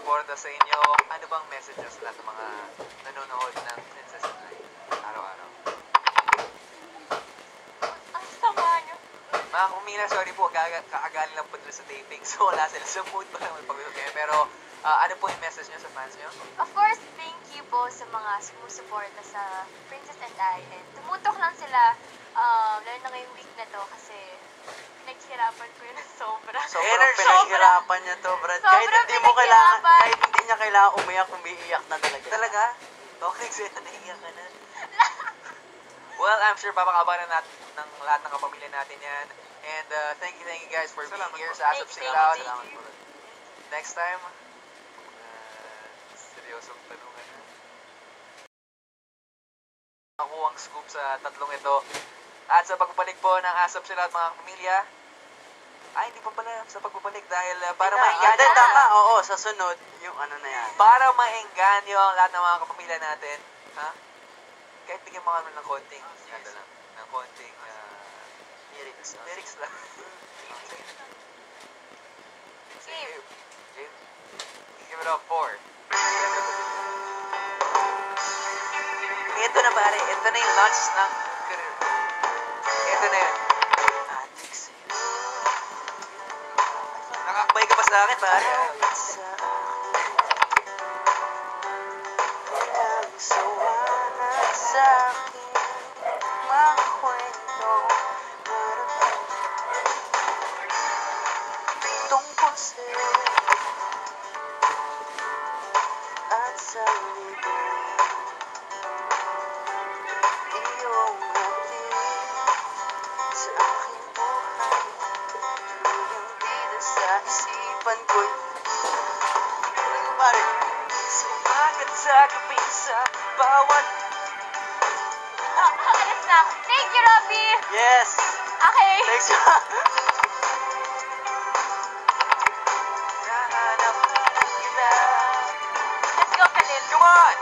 sumusuporta sa inyo. Ano bang message nyo sa lahat ng mga nanonood ng Princess and I araw-araw? Ang sama nyo. Mga kumila, sorry po, kaagaling lang po nila sa taping, so wala sila sa mood pa lang magpag-usap kayo. Pero ano po yung message nyo sa fans nyo? Of course, thank you po sa mga sumusuporta sa Princess and I. And tumutok lang sila, lalo na ngayong week na to kasi pinaghirapan ko yun ng sobra. Sobrang pinaghirapan niya to, Brad. Kahit hindi niya kailangan umiyak, umiiyak na talaga. Talaga? Okay, sa'yo naiiyak ka na. Well, I'm sure papakabanan natin ng lahat ng kapamilya natin yan. And thank you guys for being here sa Asap Sing Loud. Next time, seryosong tanungan na. Nakuha ang scoop sa tatlong ito. At sa pagbabalik po ng Asap Sing Loud mga pamilya, ay hindi pa pala sa pagbabalik dahil para maengganyo. Tama, oo, sa sunod, yung ano na yan. Para maengganyo ang lahat ng mga kapamilya natin, ha? Kahit bigyan mga ng konting, ano lang, ng konting, lyrics lang. Game. Give it up for. Ito na pare, ito na yung launch ng career. Ito na yun. Nakakabay ka pa sa akin pare. Sa akin, mga kwento tungkol sa'yo at sa libong iyong hatid sa aking buhay. Tuyang bida sa isipan ko'y sumagat sa gabi sa bawat. Alis na. Thank you, Robby. Yes! Okay. Thanks. Nahanap kita. Let's go, Khalil. Come on!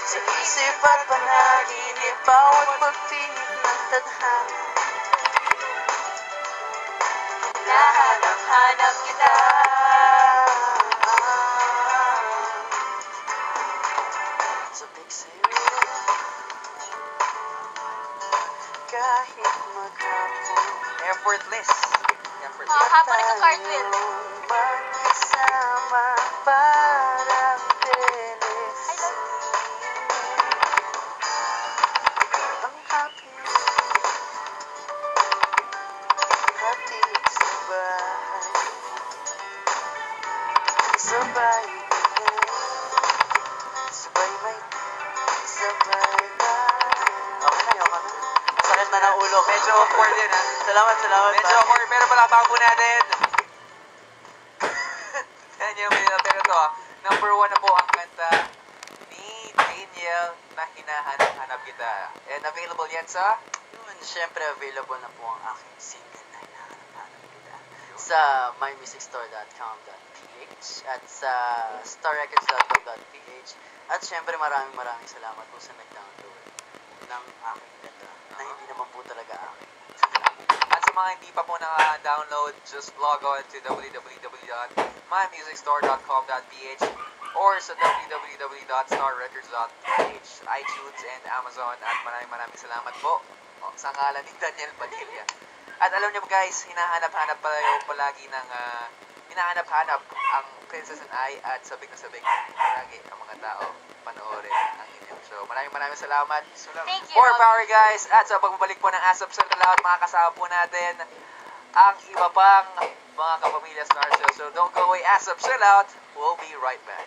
Sa isip at panaginip, bawat pagtingin ng tadhana. Nahanap kita. Sabik sa'yo kahit maghapon. Effortless. Hapon nagka-cartwheel. Magkasama parang teles. Ang happy hatid sa bahay. Sabay may sabay na. Okay na, okay na. Sakit na ng ulo. Medyo awkward yun, ha? Salamat. Medyo awkward, pero palakpakan po natin. Yan yung pero to, ha? Number 1 na po ang kanta ni Daniel na Hinahanap Kita. And available yan sa? Yun, syempre available na po ang aking single na Hinahanap Kita sa mymusicstore.com.ph at sa starrecords.com.ph. At syempre maraming salamat po sa nag-download ng aking kanta na hindi naman po talaga akin. At sa mga hindi pa po naka-download, just log on to www.mymusicstore.com.ph or sa www.starrecords.ph, iTunes and Amazon. At maraming salamat po sa ngalan ni Daniel Padilla. At alam niyo guys, hinahanap-hanap palagi ng hinahanap-hanap ang Princess and I at sabik na sabik lagi ang mga tao panoorin ang inyong show. Maraming salamat. Thank you. More power guys. At sa pagbabalik po ng Asap Sing Loud, makakasama po natin ang iba pang mga kapamilya Star Cell. So don't go away, Asap Sing Loud. We'll be right back.